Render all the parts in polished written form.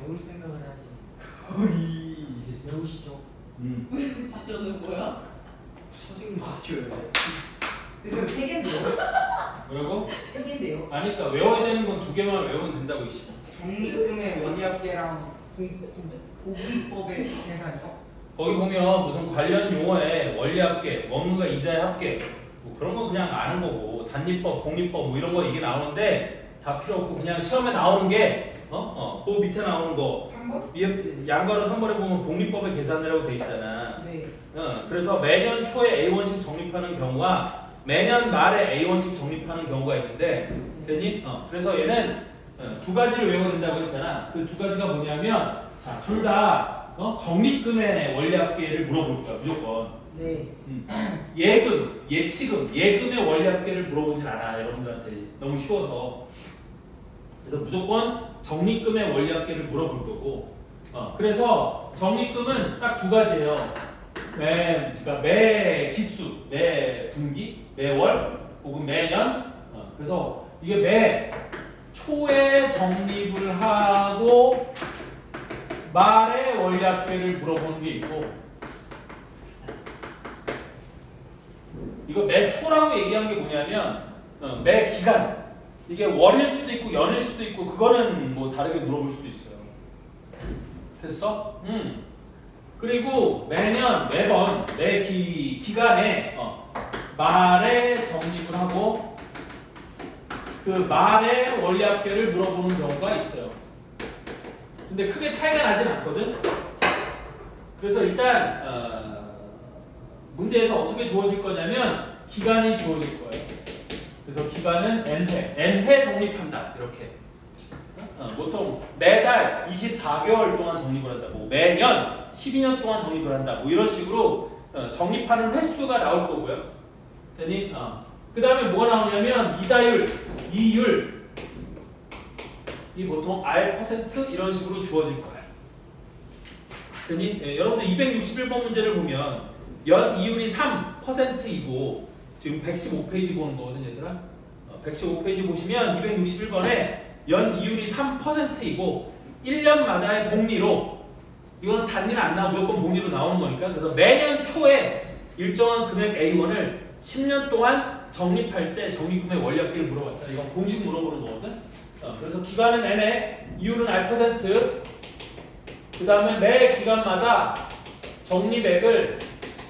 외울 생각을 하지. 거의 외우시죠. 시저는 뭐야? 선생님 맞죠? 근데 세 개인데요? 뭐라고? 세 개인데요? 아니 그러니까 외워야 되는 건 두 개만 외우면 된다고 이씨. 적립금의 원리합계랑 고기법의 계산이요? 거기 보면 무슨 관련 용어에 원리합계, 원문과 이자의 합계 뭐 그런 거 그냥 아는 거고 단리법, 공리법 뭐 이런 거 이게 나오는데 다 필요 없고 그냥 시험에 나오는 게 그 밑에 나오는 거 3번? 양가로 3번에 보면 독립법의 계산이라고 돼 있잖아. 네. 그래서 매년 초에 A1씩 적립하는 경우와 매년 말에 A1씩 적립하는 경우가 있는데 되니? 그래서 얘는 두 가지를 외워야 된다고 했잖아. 그 두 가지가 뭐냐면 자, 둘 다 적립금의 원리합계를 물어볼 거야 무조건. 네. 예금, 예치금, 예금의 원리합계를 물어보진 않아 여러분들한테 너무 쉬워서. 그래서 무조건 적립금의 원리합계를 물어볼 거고. 그래서 적립금은 딱 두 가지예요. 그러니까 매 기수, 매 분기, 매월 혹은 매년. 그래서 이게 매 초에 적립을 하고 말에 원리합계를 물어보는 게 있고, 이거 매 초라고 얘기한 게 뭐냐면 매 기간, 이게 월일 수도 있고 연일 수도 있고 그거는 뭐 다르게 물어볼 수도 있어요. 됐어? 그리고 매년 매번 매 기간에 말에 적립을 하고 그 말의 원리합계를 물어보는 경우가 있어요. 근데 크게 차이가 나진 않거든. 그래서 일단 문제에서 어떻게 주어질 거냐면 기간이 주어질 거예요. 그래서 기간은 n회 적립한다 이렇게. 보통 매달 24개월 동안 적립을 한다고, 매년 12년 동안 적립을 한다 뭐 이런 식으로 적립하는 횟수가 나올 거고요. 되니? 그 다음에 뭐가 나오냐면 이자율, 이율, 이 보통 R% 이런 식으로 주어질 거예요. 되니? 여러분들 261번 문제를 보면 연 이율이 3%이고 지금 115페이지 보는 거거든 얘들아. 115페이지 보시면 261번에 연 이율이 3%이고 1년마다의 복리로, 이거는 단위는 안 나오고 무조건 복리로 나오는 거니까, 그래서 매년 초에 일정한 금액 A1을 10년 동안 적립할 때 적립금의 원리합계를 물어봤잖아. 이건 공식 물어보는 거거든. 그래서 기간은 N에 이율은 R%, 그 다음에 매 기간마다 적립액을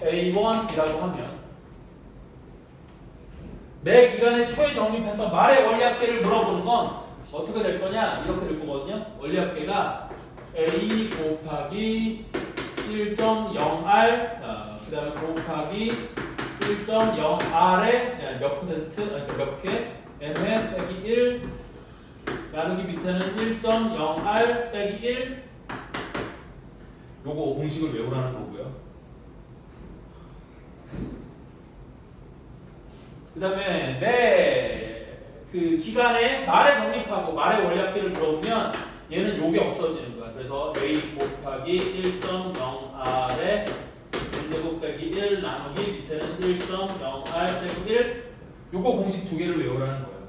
A1이라고 하면 매 기간에 초에 적립해서 말의 원리합계를 물어보는 건 어떻게 될 거냐? 이렇게 될 거거든요. 원리합계가 A 곱하기 1.0R 그 다음에 곱하기 1.0R에 몇 퍼센트, 그러니까 몇 개, N회 빼기 1 나누기 밑에는 1.0R 빼기 1, 요거 공식을 외우라는 거고요. 그 다음에 매 그 기간에 말에 적립하고 말의 원리합계를 물어보면 얘는 요게 없어지는 거야. 그래서 A 곱하기 1.0R에 n제곱 빼기 1 나누기 밑에는 1.0R 빼기 1, 요거 공식 두 개를 외우라는 거예요.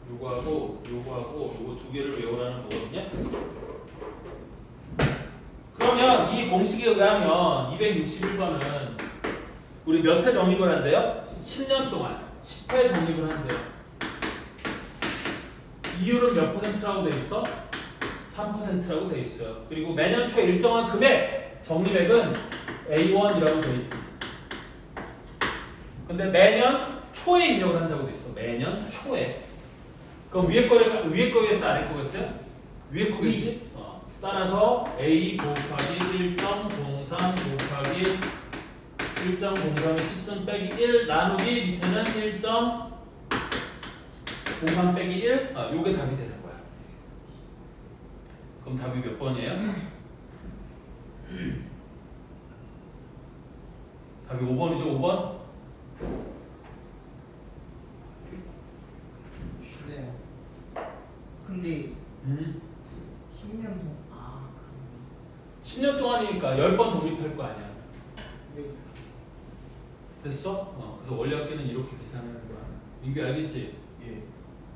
요거하고 요거 두 개를 외우라는 거거든요. 그러면 이 공식에 의하면 261번은 우리 몇 회 적립을 한대요? 10년 동안 10회 적립을 한대요. 이율은 몇 %라고 돼 있어? 3%라고 돼 있어요. 그리고 매년 초에 일정한 금액 적립액은 A1이라고 돼 있지. 근데 매년 초에 입력을 한다고 돼 있어. 매년 초에. 그럼 위에 거겠어? 아래 거겠어요? 위에 거겠지? 따라서 A 곱하기 1.03 곱하기 1.03의 10승 빼기 1 나누기 밑에는 1.03 빼기 1, 요게 답이 되는 거야. 그럼 답이 몇 번이에요? 답이 5번이죠, 5번? 쉽네요. 근데 10년 동안 10년 동안이니까 10번 적립할 거 아니야. 네. 됐어? 그래서 원리합계는 이렇게 계산하는 거야. 민규 알겠지? 예.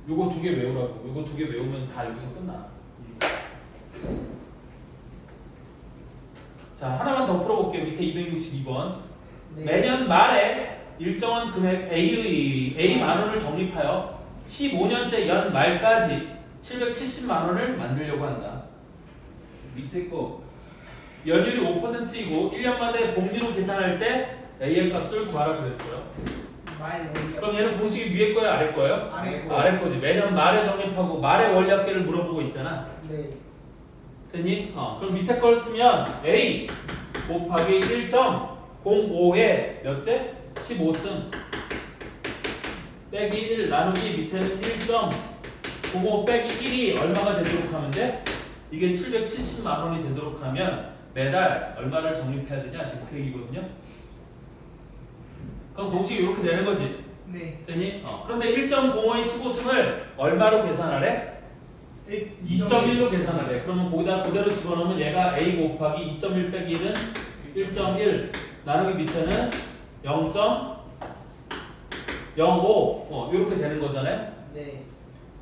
요거 두 개 외우라고. 요거 두 개 외우면 다 여기서 끝나. 자, 하나만 더 풀어볼게요. 밑에 262번. 네. 매년 말에 일정한 금액 A만 원을 적립하여 15년째 연 말까지 770만 원을 만들려고 한다. 밑에 거. 연율이 5%이고 1년마다 복리로 계산할 때 A의 값을 구하라 그랬어요. 말 원리학. 그럼 얘는 공식이 위에 거예요, 아래 거예요? 아래 거. 아래 거지. 매년 말에 적립하고 말의 원리합계를 물어보고 있잖아. 네. 됐니? 그럼 밑에 걸 쓰면 A 곱하기 1.05에 몇째? 15승 빼기 1 나누기 밑에는 1.05 빼기 1이 얼마가 되도록 하면 돼? 이게 770만 원이 되도록 하면 매달 얼마를 적립해야 되냐? 지금 그 얘기거든요. 그럼 공식이 이렇게 되는 거지. 네. 됐니? 그런데 1.05의 15승을 얼마로 계산하래? 2.1로 계산하래. 그러면 거기다 그대로 집어넣으면 얘가 A 곱하기 2.1 빼기 1은 1.1 나누기 밑에는 0.05 이렇게 되는 거잖아요. 네.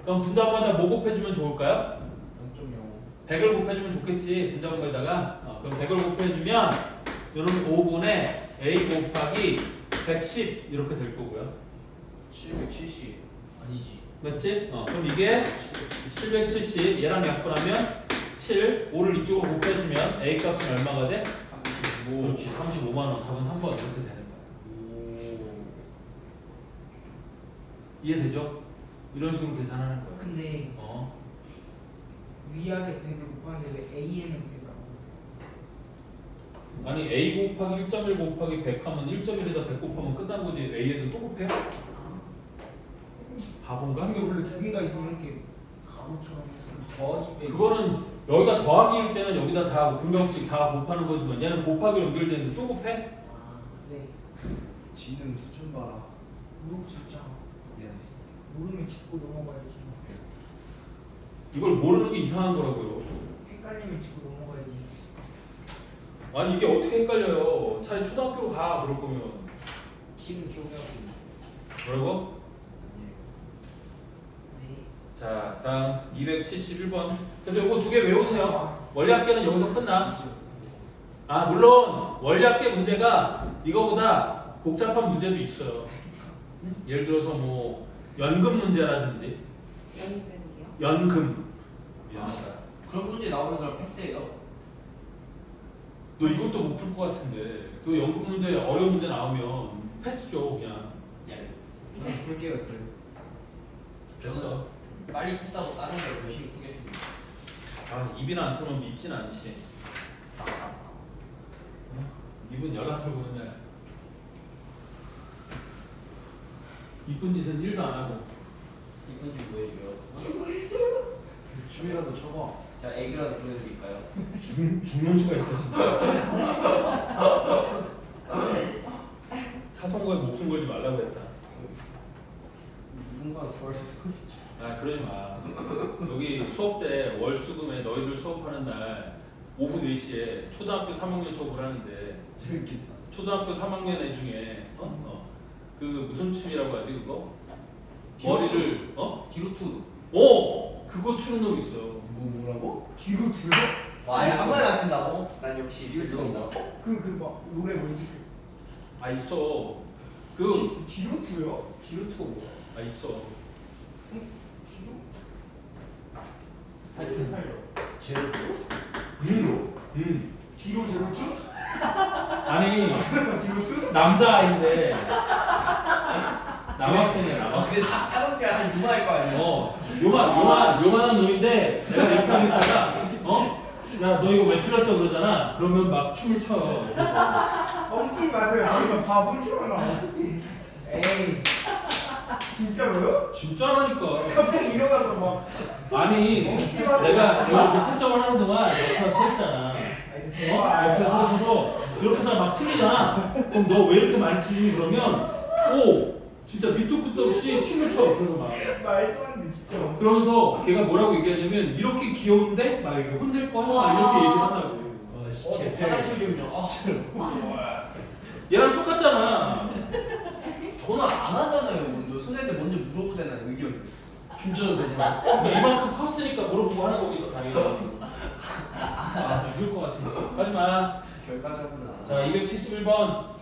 그럼 분자번에다 뭐 곱해주면 좋을까요? 0.0. 100을 곱해주면 좋겠지. 분자번에다가 그럼 100을 곱해주면 이렇게 5분의 A 곱하기 110 이렇게 될 거고요. 770. 아니지. 맞지? 그럼 이게 770 얘랑 약분하면 7 5를 이쪽으로 곱해주면 A 값은 얼마가 돼? 35. 그렇지 35만 원. 답은 3번 이렇게 되는 거야. 오. 이해되죠? 이런 식으로 계산하는 거야. 근데 위아래 100을 곱하는데 왜 A에는 100이라고? 아니 A 곱하기 1.1 곱하기 100 하면 1.1에다 100 곱하면 끝난 거지. A에도 또 곱해? 바본가? 이게 원래 두 개가 있으면 이렇게 가로처럼 더하기 빼기. 그거는 여기가 더하기일 때는 여기다 다 분명씩 다 곱하는 거지만 얘는 곱하기 연결되는데 또 곱해? 네. 지는 수준 봐라. 물어볼 수 있잖아. 미안해. 모르면 짚고 넘어가야지. 이걸 모르는 게 이상한 거라고요. 헷갈리면 짚고 넘어가야지. 아니 이게 어떻게 헷갈려요? 차라리 초등학교로 가 그럴 거면. 키는 쪼개고. 뭐라고? 네. 자 다음 271번. 그래서 이거 두 개 외우세요. 원리합계는 여기서 끝나. 물론 원리합계 문제가 이거보다 복잡한 문제도 있어요. 예를 들어서 뭐 연금 문제라든지 연근이요? 연금. 미안하다. 그런 문제 나오면 그냥 패스해요. 너 이것도 못 풀 것 같은데 그 연금 문제 어려운 문제 나오면 패스죠 그냥. 미안해. 저는 풀게였어요. 됐어. 빨리 패스하고 다른 거 열심히 풀겠습니다. 입이나 안 털면 밉진 않지. 응? 입은 여가 털고 맨날 이쁜 짓은 1도 안 하고. 이쁜 집 보여줘요. 보여줘요? 춤이라도 춰봐. 자, 애기라도 보여드릴까요? 죽는 수가 있다 진짜. 사성거에 목숨 걸지 말라고 했다. 누군가 좋아했을 거지. 그러지 마. 여기 수업 때 월수금에 너희들 수업하는 날 오후 4시에 초등학교 3학년 수업을 하는데 재밌겠다. 초등학교 3학년 애 중에 그 무슨 춤이라고 하지 그거? 머리를 뒤로 투. 그거 추는 놈 있어. 뭐라고? 뒤로 들어? 아예 한 번에 안 친다고? 난 역시 뒤로 투인다. 막 노래 뭐지? 있어. 뒤로 들어요? 뒤로 투가 뭐야? 있어. 뒤로? 하여튼 제로 투? 뒤로 제로 쭉? 아니 뒤로 쭉? 남자아이인데 남학생이야 남학생. 근데 사람들 한 유마일 거 아니야? 요만한 놈인데 내가 이렇게 하겠다가 야 너 이거 왜 틀렸어 그러잖아. 그러면 막 춤을 춰. 엉치지 마세요. 저희가 바본 줄 알아. 어떡해. 에이. 진짜로요? 진짜라니까. 갑자기 일어나서 막. 아니 엉치지 마세요. 내가 이렇게 채점을 하는 동안 옆에 서 있잖아. 옆에 서서 이렇게 다 막 틀리잖아. 그럼 너 왜 이렇게 많이 틀리니 그러면 진짜 밑도 끝도 없이 춤을 춰. 그래서 막 말도 안 돼, 진짜. 그러면서 걔가 뭐라고 얘기하냐면 이렇게 귀여운데 막 이렇게 혼낼 거야 막 이렇게 얘기를 한다고. 저 화장실 좀요. 얘랑 똑같잖아. 저는 안 하잖아요, 먼저. 선생님한테 먼저 물어보잖아요 의견. 춤춰도 되냐? 뭐 이만큼 컸으니까 물어보고 하는 거겠지 당연히. 아 죽을 것 같은데. 하지마. 결과자구나. 자 271번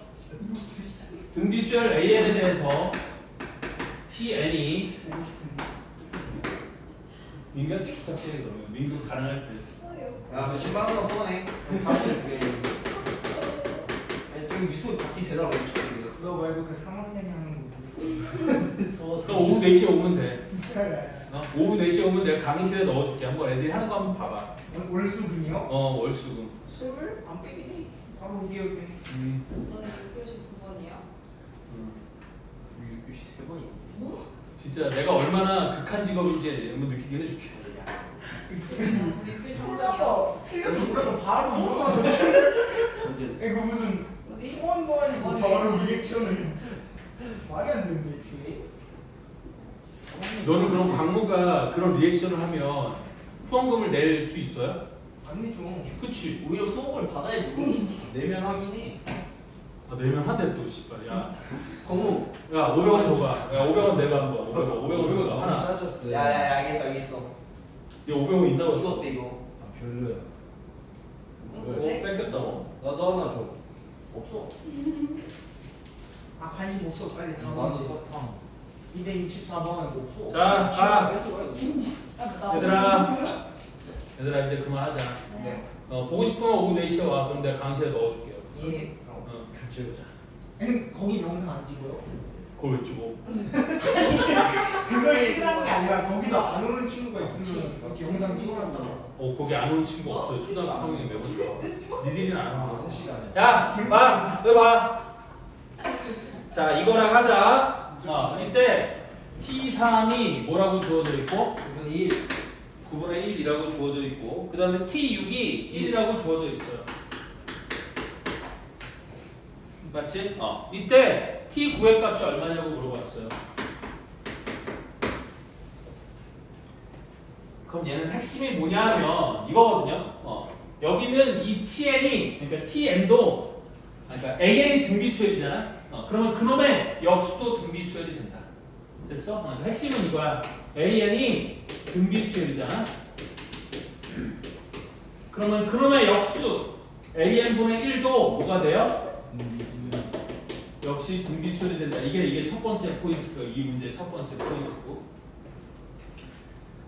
등비수열 AN에 대해서 TN이 민규한테 부탁해 그러면 민규 가능할 듯. 야, 10만 원 써네. 바로 줄게. 지금 유튜브 받기 되더라고 유튜브. 너 말고 그 3학년이 하는 거. 그럼 오후 4시에 오면 돼. 오후 4시에 오면 내가 강의실에 넣어줄게. 한번 애들이 하는 거 한번 봐봐. 월수분이요? 월수금. 수를 안 빼긴 해. 바로 우기였어. 저는 6교시 2번이요. 6교시 3번이야. 진짜 내가 얼마나 극한 직업인지 한번 느끼게 해줄게. 6교시 3번이요. 틀려봐. 틀려서 뭐라도 바로 물어봐서. 전제. 이거 무슨 우리 소원도 아니고 바로 리액션을. 말이 안 되는데 애초에. 너는 그럼 광무가 그런 리액션을 하면 후원금을 낼 수 있어요? 안 되죠. 그치? 오히려 수업을 받아야지. 내면 하긴 해. 아, 내면 한대 또 씨발. 야, 공무. 야 500원 줘봐. 야 500원 내가 한번. 500원 줘봐. 하나. 짜졌어요. 야야야 알겠어. 야 500원 있나 이거 봐. 어때 이거? 아, 별로야. 네? 뺏겼다고. 나도 하나 줘. 없어. 아 관심 없어 빨리 나도 사탕. 264번 없어. 자, 가. 뺐어 이거. 얘들아 이제 그만하자. 네. 보고 싶으면 오후 4시에 와. 그럼 내가 강의실에 넣어줄게요. 예. 같이 보자. 거기 영상 안 찍어요? 그걸 왜 주고? 그걸 찍으라는 게 아니라 거기도 안 오는 친구가 있으면 이렇게 영상 찍어놨다고. 거기 안 오는 친구 없어. 초등학교 3학년 매번 줘. 니들이는 안 오는 거. 시간에. 야, 봐, 이거 봐. 자, 이거랑 하자. 이때 T3이 뭐라고 주어져 있고, 9분의 1. 9분의 1이라고 주어져 있고, 그 다음에 T6이 1이라고 주어져 있어요. 맞지? 이때 T9의 값이 얼마냐고 물어봤어요. 그럼 얘는 핵심이 뭐냐 하면 이거거든요. 여기는 이 TN이, 그러니까 TN도, 그러니까 AN이 등비수열이잖아. 그러면 그놈의 역수도 등비수열이 된다. 됐어? 그러니까 핵심은 이거야. AN이 등비수열이잖아. 그러면 그놈의 역수 AN분의 1도 뭐가 돼요? 역시 등비수열이 된다. 이게 첫 번째 포인트고, 이 문제의 첫 번째 포인트고.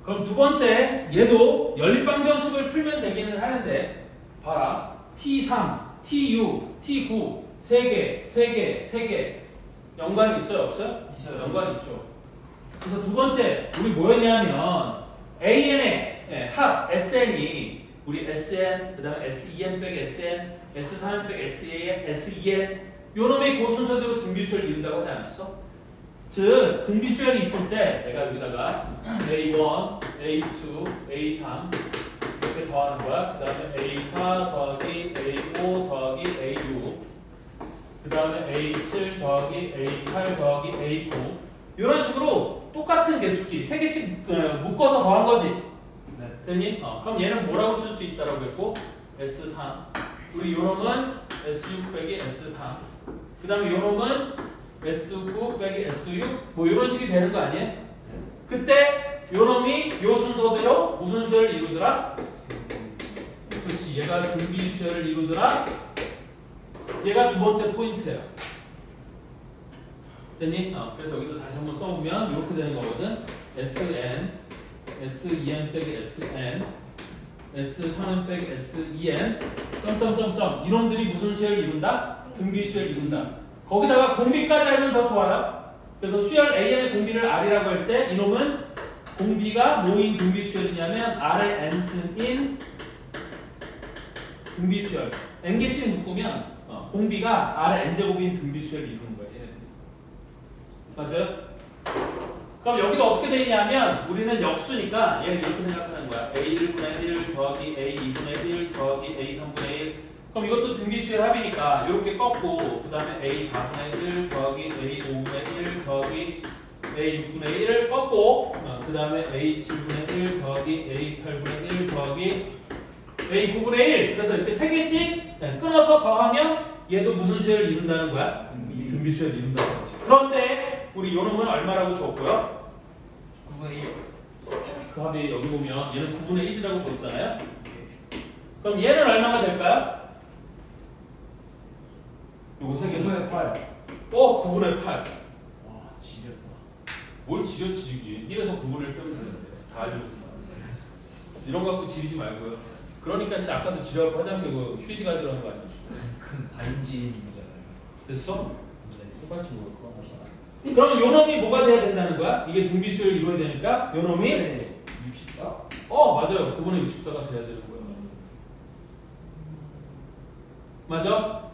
그럼 두 번째, 얘도 연립방정식을 풀면 되기는 하는데, 봐라. T3, T6, T9 세 개 연관이 있어요, 없어요? 있어요. 연관이 있죠. 그래서 두 번째, 우리 뭐였냐면 AN의 합 SN이 우리 SN, 그 다음에 SEN 빼기 SN, S3N 빼기 SEN 요놈의 그 순서대로 등비수열을 이룬다고 하지 않았어? 즉 등비수열이 있을 때 내가 여기다가 A1, A2, A3 이렇게 더하는 거야. 그 다음에 A4 더하기 A5 더하기 A6 그 다음에 A7 더하기 A8 더하기 A9 이런 식으로 똑같은 개수끼리 3개씩 묶어서 더한 거지. 네. 됐니? 그럼 얘는 뭐라고 쓸 수 있다라고 했고 S3 우리 요놈은 S6 빼기 S3 그 다음에 요놈은 S9 빼기 S6 뭐 이런 식이 되는 거 아니에요? 그때 요놈이 요 순서대로 무슨 수열을 이루더라? 그렇지, 얘가 등비수열을 이루더라. 얘가 두 번째 포인트예요. 됐니? 그래서 여기도 다시 한번 써보면 이렇게 되는 거거든. SN, SEN 빼기 SN, S3N 빼기 SEN, 점점점점 이놈들이 무슨 수열을 이룬다? 등비수열을 이룬다. 거기다가 공비까지 알면 더 좋아요. 그래서 수열 AN의 공비를 R이라고 할 때 이놈은 공비가 뭐인 등비수열이냐면 R의 n승인 등비수열. n개씩 묶으면 공비가 R의 n제곱인 등비수열을 이루는 거예요. 얘네들이. 맞아요? 그럼 여기가 어떻게 돼 있냐면 우리는 역수니까 얘는 이렇게 생각하는 거야. A1분의 1 더하기 A2분의 1 더하기 A3분의 1 그럼 이것도 등비수열 합이니까 이렇게 꺾고 그 다음에 A4분의 1 더하기 A5분의 1 더하기 A6분의 1을 꺾고 그 다음에 A7분의 1 더하기 A8분의 1 더하기 A9분의 1 그래서 이렇게 3개씩 끊어서 더하면 얘도 무슨 수열을 이룬다는 거야? 등비수열을 이룬다는 거지. 그런데 우리 요놈은 얼마라고 줬고요? 9분의 1. 그 합이 여기 보면 얘는 9분의 1이라고 줬잖아요. 그럼 얘는 얼마가 될까요? 요거 세 개는 9분의 8. 9분의 8. 와, 지렸다. 뭘 지렸지? 1에서 9분의 1 빼면 되는데 다 알고 이런 거 갖고 지리지 말고요. 그러니까 아까도 지려갖고 화장실 그 휴지 가지라는 거 아니었어? 그건 다인지인이잖아요. 됐어? 네. 똑같이 먹을 거. 그럼 요 놈이 뭐가 돼야 된다는 거야? 이게 등비수를 이루어야 되니까 요 놈이 64? 맞아요. 9분의 64가 돼야 되는 거야. 맞아?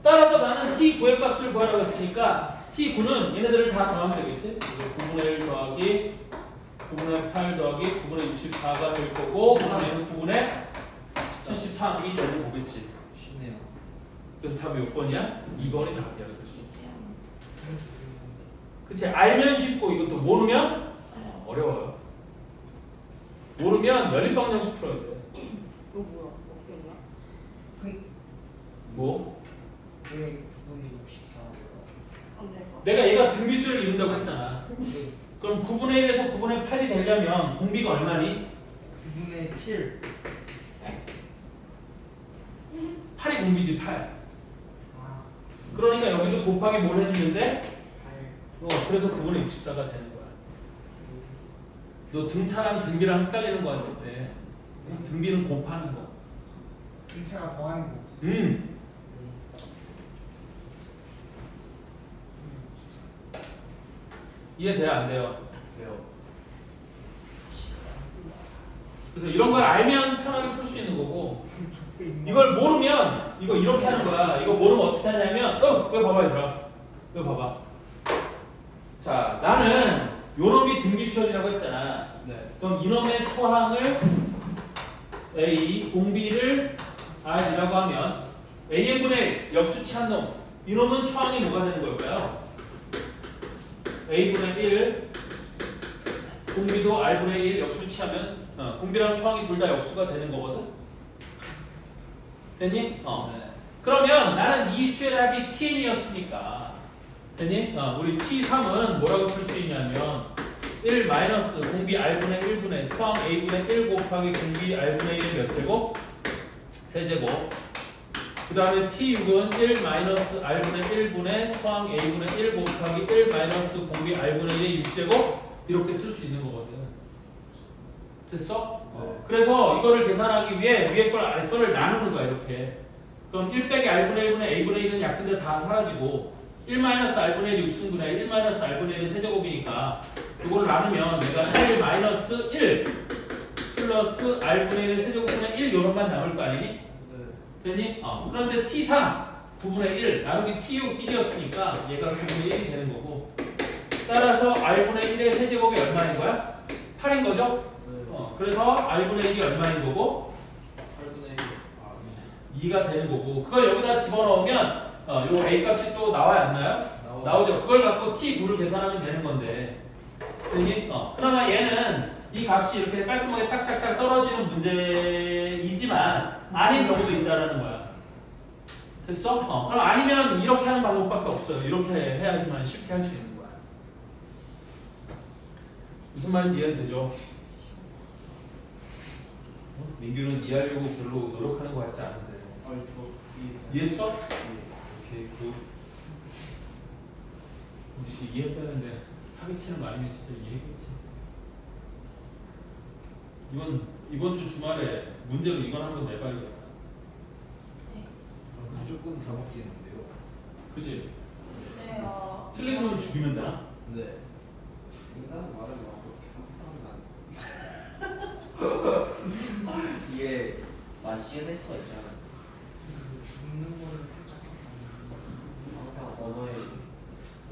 따라서 나는 t9의 값을 구하라고 했으니까 t9는 얘네들을 다 더하면 되겠지? 9분의 1 더하기 9분의 8 더하기 9분의 64가 될 거고 얘는 9분의 73이 되는 거겠지. 쉽네요. 그래서 답이 몇 번이야? 2번이 답이야. 그렇지? 그치? 알면 쉽고 이것도 모르면 어려워요. 모르면 연립방정식 풀어야 돼. 이거 뭐야? 어떻게 했냐? 뭐? 9분의 64. 언제 했어? 내가 얘가 등비수를 이룬다고 했잖아. 그럼 9분의 1에서 9분의 8이 되려면 공비가 얼마니? 9분의 7. 8이 공비지 8. 아, 그러니까 여기도 곱하기 뭘 해주는데? 8. 그래서 9분의 64가 되는 거야. 너 등차랑 등비랑 헷갈리는 거 같을 때 등비는 곱하는 거. 등차가 더하는 거. 이해돼요? 안 돼요? 왜요? 그래서 이런 걸 알면 편하게 풀 수 있는 거고 이걸 모르면 이거 이렇게 하는 거야. 이거 모르면 어떻게 하냐면 이거 봐봐 얘들아. 이거 봐봐. 자 나는 요놈이 등비수열이라고 했잖아. 네. 그럼 이놈의 초항을 A, 공비를 R이라고 하면 A분의 역수치한 놈 이놈은 초항이 뭐가 되는 걸까요? A분의 1 공비도 R분의 1 역수치하면 공비랑 초항이 둘 다 역수가 되는 거거든. 됐니? 네. 그러면 나는 이 수열합이 Tn이었으니까 됐니? 우리 T3은 뭐라고 쓸 수 있냐면 1 마이너스 공비 R분의 1분의 초항 A분의 1 곱하기 공비 R분의 1 몇 제곱? 세제곱. 그 다음에 T6은 1 마이너스 R분의 1분의 초항 A분의 1 곱하기 1 마이너스 공비 R분의 1의 6제곱 이렇게 쓸 수 있는 거거든. 됐어? 네. 그래서 이거를 계산하기 위해 위에 걸 아래 거를 나누는 거야 이렇게. 그럼 1 빼기 R분의 1분의 A분의 1은 약분돼 다 사라지고 1 마이너스 R분의 1 6승분의 1 마이너스 R분의 1의 세제곱이니까 이거를 나누면 내가 1 마이너스 1 플러스 R분의 1의 세제곱분의 1 요런만 남을 거 아니니? 네. 되니? 그런데 T3 9분의 1 나누기 T6 1이었으니까 얘가 9분의 1이 되는 거고 따라서 R분의 1의 세제곱이 얼마인 거야? 8인 거죠? 네. 그래서 R분의 1이 얼마인 거고? 8분의 1. 아, 2가 되는 거고 그걸 여기다 집어넣으면 요 A 값이 또 나와야 안 나요? 나오죠. 그걸 갖고 T9를 계산하면 되는 건데 되니? 그러면 얘는 이 값이 이렇게 깔끔하게 딱딱딱 떨어지는 문제이지만 아닌 경우도 있다라는 거야. 됐어? 그럼 아니면 이렇게 하는 방법밖에 없어요. 이렇게 해야지만 쉽게 할 수 있는 거야. 무슨 말인지 이해되죠? 민규는 이해하려고 별로 노력하는 것 같지 않은데. 아니, 이해했어? 오케이, 굿. 혹시 이해했다는데 사기치는 거 아니면 진짜 이해했겠지. 이번 주 주말에 문제로 이건 한번 내봐야겠다. 무조건 다 먹겠는데요. 그치? 네, 틀린 놈은 죽이면 되나? 네. 인간은 말을 막 그렇게 하면 이게 맛있는 수가 있잖아. 죽는 거를 살짝 언어에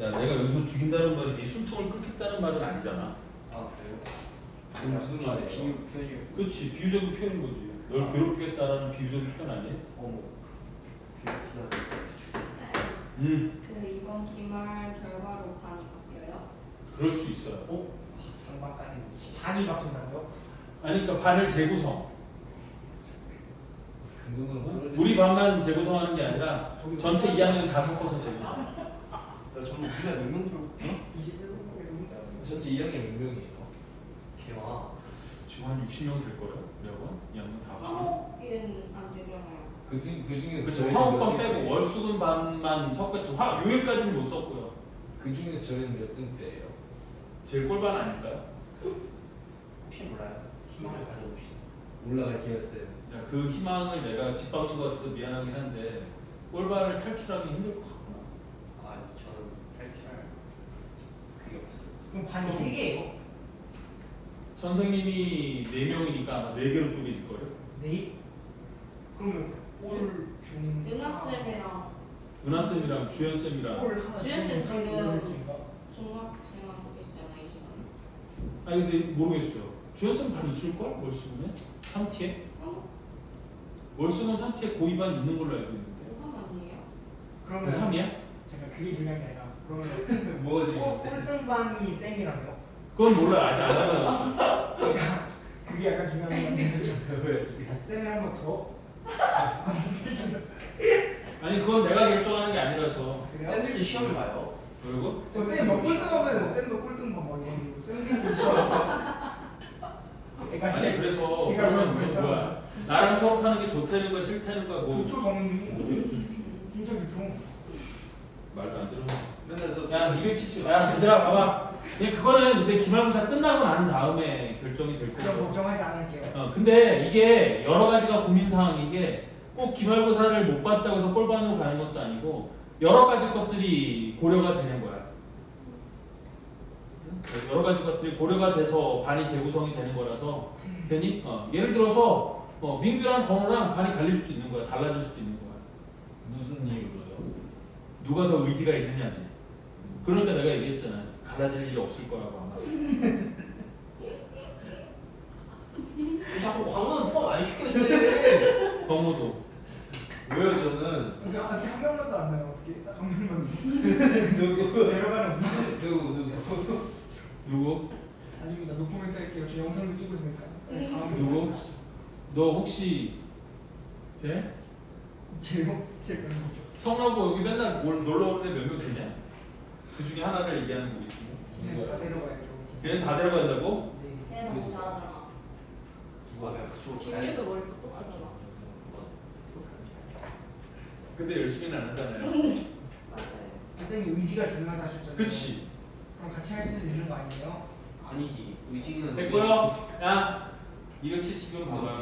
야, 내가 여기서 죽인다는 말이 네 숨통을 끊겠다는 말은 아니잖아. 아 그래요? 무슨 말이에요? 비유 표현이 그렇지, 비유적인 표현인 거지. 널 괴롭히겠다라는 비유적인 표현 아니야? 어머 그 이번 기말 결과로 반이 바뀌어요? 그럴 수 있어요. 상반까지 반이 바뀐다고요? 아니, 그러니까 반을 재구성. 근근은 우리 반만 재구성하는 게 아니라 전체 2학년 다 섞어서 재구성. 나 전부 우리가 몇명 들고 21번에 너무 작아. 전체 2학년 몇 명이에요? 개와 지금 한 60명 될 거예요. 우리 학원 2학년 다 합치면. 화목은 안 되잖아요. 그 중에서 그렇죠. 저희는 화목반 몇 빼고 등대예요? 월수금 반만 섞었죠. 요일까지는 못 썼고요. 그 중에서 저희는 몇 등대예요? 제일 꼴반 아닐까요? 혹시 몰라요? 희망을 가져봅시다. 올라갈 기회였어요. 야, 그 희망을 내가 짓밟는 것 같아서 미안하긴 한데 꼴반을 탈출하기 힘들 것 같구나. 아 저는 탈출할 그게 없어요. 그럼 반이 3개예요? 선생님이 4명이니까 아마 4개로 쪼개질 거예요. 네? 그러면 올, 중, 은하쌤이랑 은하쌤이랑 주연쌤이랑 올 하나 주연쌤 중, 상 지금- 이런 느낌인가? 중학생하고 계시잖아요 이 시간에. 아니 근데 모르겠어요. 주연쌤 반 있을걸? 월수금에? 3티에? 월수금 3티에 고의반 있는 걸로 알고 있는데 고3 아니에요? 그러면 3이야? 잠깐 그게 중요한 게 아니라 그러면 뭐지? 꼴등반이 쌤이라며? 그건 몰라요. 아직 안 알아봤어. 그게 약간 중요한 거 같은데 왜? 쌤이 한 번 더? 아니 그건 내가 결정하는 게 아니라서. 그래요? 쌤들도 시험을 봐요. 그리고 쌤이 막 꼴등하면 쌤도 꼴등반 막 이런 식으로 쌤들도 시험 그러니까 아니 그래서 제가 그러면 그래서 뭐야? 나랑 수업하는 게 좋다는 거야 싫다는 거야 뭐 좋죠 당연히 어떻게 좋지? 진짜 좋죠 말도 안 들어. 맨날 서 야 270. 야 얘들아 봐봐. 그냥 그거는 근데 기말고사 끝나고 난 다음에 결정이 될 그럼 거고. 걱정하지 않을게요 근데 이게 여러 가지가 고민 사항인 게 꼭 기말고사를 못 봤다고 해서 꼴반으로 가는 것도 아니고 여러 가지 것들이 고려가 되는 거야. 여러 가지 것들이 고려가 돼서 반이 재구성이 되는 거라서 되니? 예를 들어서 민규랑 건우랑 반이 갈릴 수도 있는 거야. 달라질 수도 있는 거야. 무슨 이유로요? 누가 더 의지가 있느냐지. 그러니까 내가 얘기했잖아. 갈라질 일이 없을 거라고 아마. 자꾸 광고는 포함 안 시켜주세요. 건우도. 왜요 저는? 근데 한 명만도 안 나요 어떻게? 딱 한 명만 누구? 내려가는 문제 누구? 아닙니다 노코멘트 할게요 저 영상도 찍고 있으니까 다음에 누구? 너 혹시 쟤? 제가 그런 거죠 청라고 여기 맨날 놀러 오는데 몇 명 되냐? 그 중에 하나를 얘기하는 거겠지. 그냥 다 내려가야죠 걔는 다 데려간다고? 네. 걔 너무 잘하잖아. 누가 내가 그쪽으로 김유도 머리 똑똑하잖아. 근데 열심히는 안 하잖아요. 맞아요. 선생님 의지가 중요하다 하셨잖아요 그치? 그럼 같이 할 수 있는 거 아니에요? 아니지. 의지는 됐고요. 야 270은 봐봐.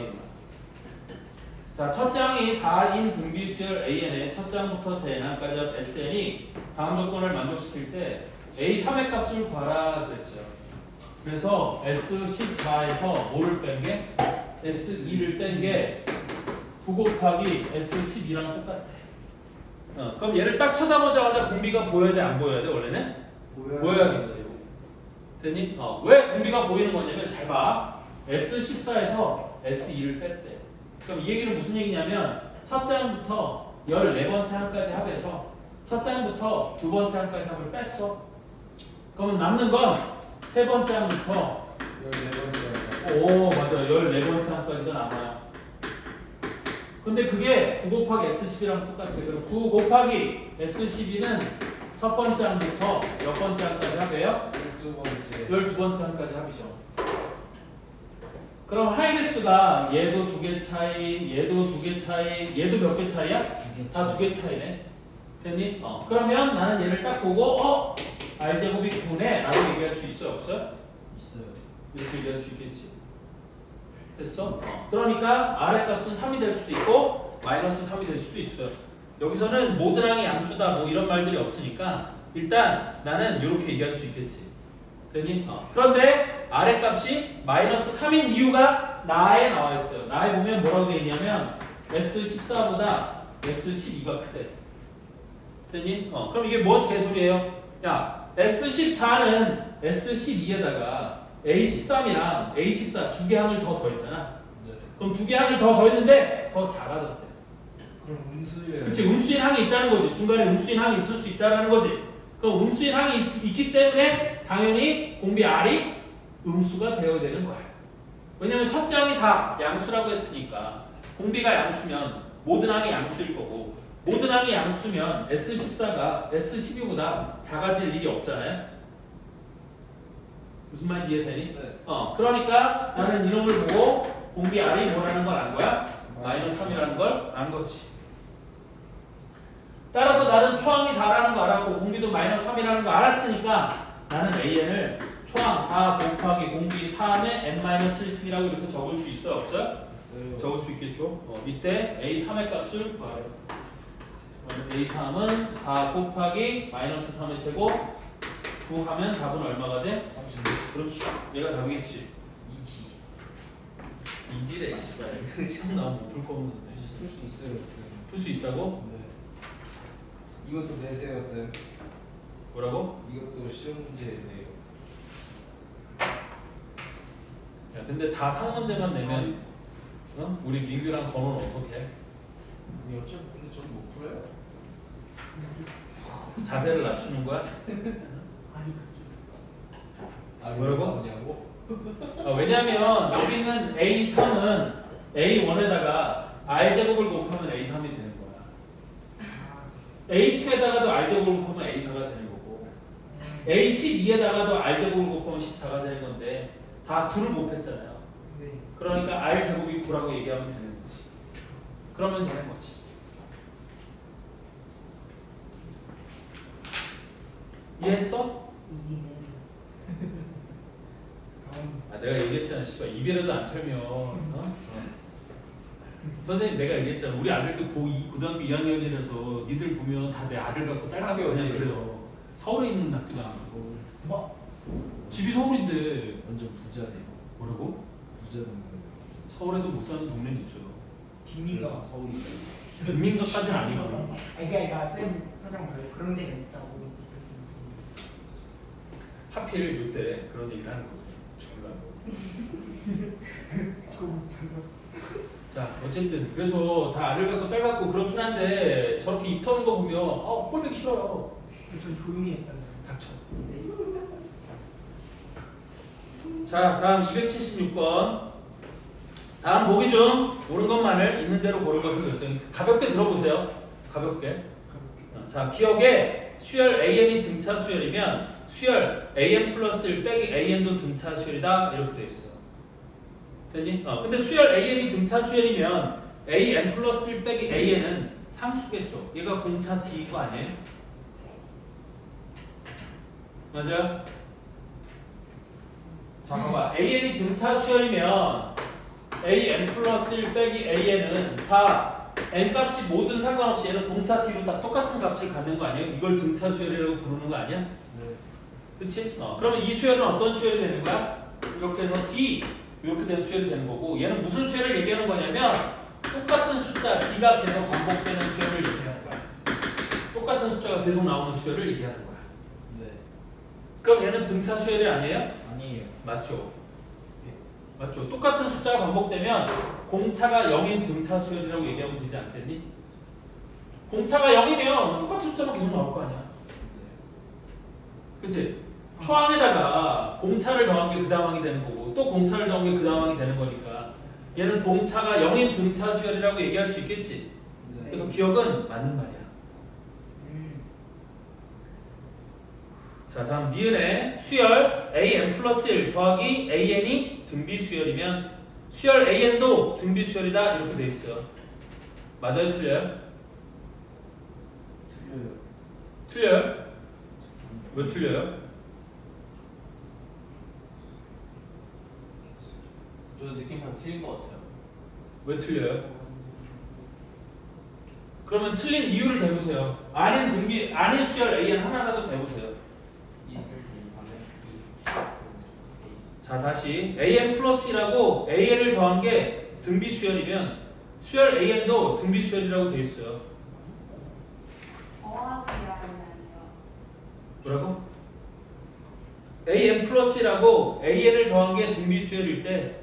자, 첫 장이 4인 등비수열 AN의 첫 장부터 JN까지 합 SN이 다음 조건을 만족시킬 때 A 3의 값을 구하라 그랬어요. 그래서 S14에서 뭐를 뺀 게 S2를 뺀 게 9 곱하기 S12랑 똑같아. 그럼 얘를 딱 쳐다보자마자 공비가 보여야 돼, 안 보여야 돼, 원래는? 보여야겠지. 됐니? 왜 공비가 보이는 거냐면 잘 봐. S14에서 S2를 뺐대. 그럼 이 얘기는 무슨 얘기냐면 첫 장부터 14번째 항까지 합해서 첫 장부터 두 번째 항까지 합을 뺐어. 그러면 남는 건 세 번째 항부터 14번째. 오 맞아 14번째 항까지가 남아요. 근데 그게 9 곱하기 S12랑 똑같아. 그럼 9 곱하기 S12는 첫 번째 항부터 몇 번째 항까지 합해요? 12번째 항까지 합이죠. 그럼 할 개수가 얘도 2개 차이, 얘도 2개 차이, 얘도 몇 개 차이야? 다 2개 차이네. 됐니? 그러면 나는 얘를 딱 보고 R제곱이 9네 라고 얘기할 수 있어요? 없어요? 있어요. 이렇게 얘기할 수 있겠지. 됐어? 그러니까 R의 값은 3이 될 수도 있고 마이너스 3이 될 수도 있어요. 여기서는 모든 항이 양수다 뭐 이런 말들이 없으니까 일단 나는 이렇게 얘기할 수 있겠지. 됐니? 그런데 R의 값이 마이너스 3인 이유가 나에 나와 있어요. 나에 보면 뭐라고 되어 있냐면 S14보다 S12가 크대. 됐니? 그럼 이게 뭔 개소리예요? 야, S14는 S12에다가 A13이랑 A14 두 개 항을 더 더했잖아. 네. 그럼 두 개 항을 더 더했는데 더 작아졌대. 그럼 음수예요. 그치, 음수인 항이 있다는 거지. 중간에 음수인 항이 있을 수 있다는 거지. 그럼 음수인 항이 있기 때문에 당연히 공비 R이 음수가 되어야 되는 거야. 왜냐면 첫째 항이 4, 양수라고 했으니까 공비가 양수면 모든 항이 양수일 거고 모든 항이 양수면 S14가 S12보다 작아질 일이 없잖아요. 무슨 말인지 이해되니? 네. 그러니까 나는 이놈을 보고 공비 R이 뭐라는 걸 안 거야? 마이너스 3이라는 걸 안 거지. 따라서 나는 초항이 4라는 거 알았고 공비도 마이너스 3이라는 거 알았으니까 나는 AN을 초항 4 곱하기 공비 3의 n-1승이라고 이렇게 적을 수 있어요? 없어요? 있어요. 적을 수 있겠죠. 밑에 A3의 값을 구하래요. A3은 4 곱하기 마이너스 3의 제곱 구하면 답은 얼마가 돼? 36. 그렇지. 얘가 답이겠지. 2지. 이지래 씨발. 시험 나오면 못풀 거면 풀수 있어요. 풀 수 있다고? 네. 이것도 내세요, 쌤. 뭐라고? 이것도 시험 문제네요. 야 근데 다 상문제만 내면 우리 민규랑 건우는 어떻게 해? 어차피 근데 저는 못 풀어요. 자세를 낮추는 거야? 아니 아, 뭐라고? 뭐냐고? 왜냐면 여기는 A3은 A1에다가 R제곱을 곱하면 A3이 되는 거야. A2에다가도 R제곱을 곱하면 A4가 되는 거고 A12에다가도 R제곱을 곱하면 14가 되는 건데 다 9를 곱했잖아요. 네. 그러니까 R제곱이 9라고 얘기하면 되는 거지. 그러면 되는 거지. 이해했어? 이지는 내가 얘기했잖아. 씨발 입이라도 안 털면 선생님 내가 얘기했잖아. 우리 아들도 고등학교 2학년이라서 니들 보면 다 내 아들 갖고 딸 갖고 그냥 그래요. 서울에 있는 학교 나왔고 집이 서울인데 완전 부자네요. 뭐라고? 부자 동네. 서울에도 못 사는 동네는 있어요. 빈민가. 서울이. 빈민서까지는 아니고 그러니까 쌤 사장 말고 그런 데가 있다고. 하필 요때 그런 얘기를 하는 거죠. 죽으려고. 자 어쨌든 그래서 다 아들 갖고 딸 갖고 그렇긴 한데 저렇게 입 터는 거 보면 꼴보기 싫어요. 전 조용히 했잖아요. 닥쳐. 네. 자 다음 276번. 다음 보기 중 옳은 것만을 있는 대로 고를 것을 결정. 가볍게 들어보세요. 가볍게. 자 기억에 수열 AN이 등차 수열이면 수열 AN 플러스 1 빼기 AN도 등차 수열이다 이렇게 돼 있어요. 됐니? 근데 수열 AN이 등차 수열이면 AN 플러스 1 빼기 AN은 상수겠죠. 얘가 공차 D인 거 아니에요? 맞아요? 잠깐만 AN이 등차 수열이면 AN 플러스 1 빼기 AN은 다 N값이 뭐든 상관없이 얘는 공차 D로 다 똑같은 값을 갖는 거 아니에요? 이걸 등차 수열이라고 부르는 거 아니야? 네. 그치? 그러면 이 수열은 어떤 수열이 되는 거야? 이렇게 해서 D 이렇게 된 수열이 되는 거고 얘는 무슨 수열을 얘기하는 거냐면 똑같은 숫자 D가 계속 반복되는 수열을 얘기하는 거야. 똑같은 숫자가 계속 나오는 수열을 얘기하는 거야. 네. 그럼 얘는 등차 수열이 아니에요? 아니에요. 맞죠? 맞죠? 똑같은 숫자가 반복되면 공차가 0인 등차 수열이라고 얘기하면 되지 않겠니? 공차가 0이면 똑같은 숫자만 계속 나올 거 아니야. 그치? 초항에다가 공차를 더한 게 그 다음 항이 되는 거고 또 공차를 더한 게 그 다음 항이 되는 거니까 얘는 공차가 0인 등차 수열이라고 얘기할 수 있겠지? 네. 그래서 기억은 맞는 말이야. 자 다음 니은의 수열 AN 플러스 1 더하기 AN이 등비 수열이면 수열 AN도 등비 수열이다 이렇게 돼 있어요. 맞아요? 틀려요? 틀려요. 틀려요? 왜 틀려요? 저 느낌상 틀린 것 같아요. 왜 틀려요? 그러면 틀린 이유를 대보세요. 아닌 등비 아닌 수열 AN 하나라도 대보세요. 자 다시 AN 플러스라고 AN을 더한 게 등비 수열이면 수열 AN도 등비 수열이라고 돼 있어요. 뭐라고? AN 플러스라고 AN을 더한 게 등비 수열일 때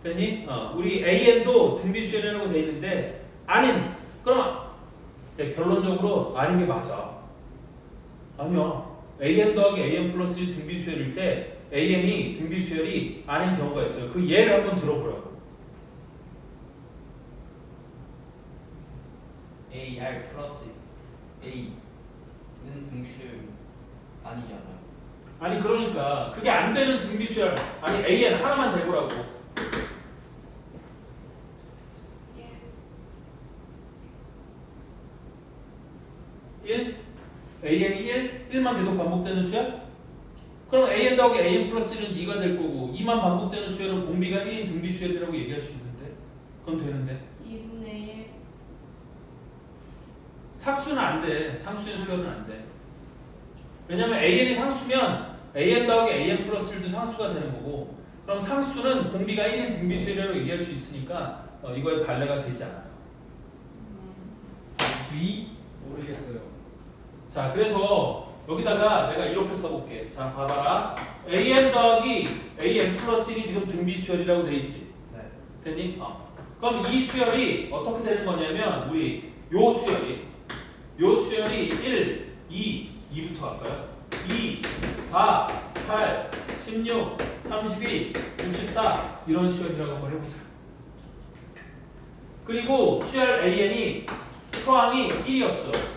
됐니? 우리 AN도 등비 수열이라고 돼 있는데 아닌 그러면 결론적으로 아닌 게 맞아. 아니야. AN 더하기 AN 플러스 1 등비 수열일 때 AN이 등비 수열이 아닌 경우가 있어요. 그 예를 한번 들어보라고. A AR 플러스 A는 등비수열 아니지 않아요? 아니 그러니까 그게 안 되는 등비수열 아니 AN 하나만 대보라고. 1 AN이 1만 계속 반복되는 수열? 그럼 AN 더하기 AN 플러스 1은 2가 될 거고 2만 반복되는 수열은 공비가 1인 등비수열이라고 얘기할 수 있는데 그건 되는데 2분의 1. 삭수는 안 돼. 상수의 수열은 안 돼. 왜냐면 AN이 상수면 AN 더하기 AN 플러스 1도 상수가 되는 거고 그럼 상수는 공비가 1인 등비수열이라고 얘기할 수 있으니까 이거에 발레가 되지 않아요. V 모르겠어요. 자 그래서 여기다가 내가 이렇게 써볼게. 자 봐봐라. AN 더하기 AN 플러스 1이 지금 등비수열이라고 돼 있지. 네. 됐니? 그럼 이 수열이 어떻게 되는 거냐면 우리 요 수열이 1, 2부터 할까요? 2, 4, 8, 16, 32, 64 이런 수열이라고 한번 해보자. 그리고 수열 AN이 초항이 1이었어.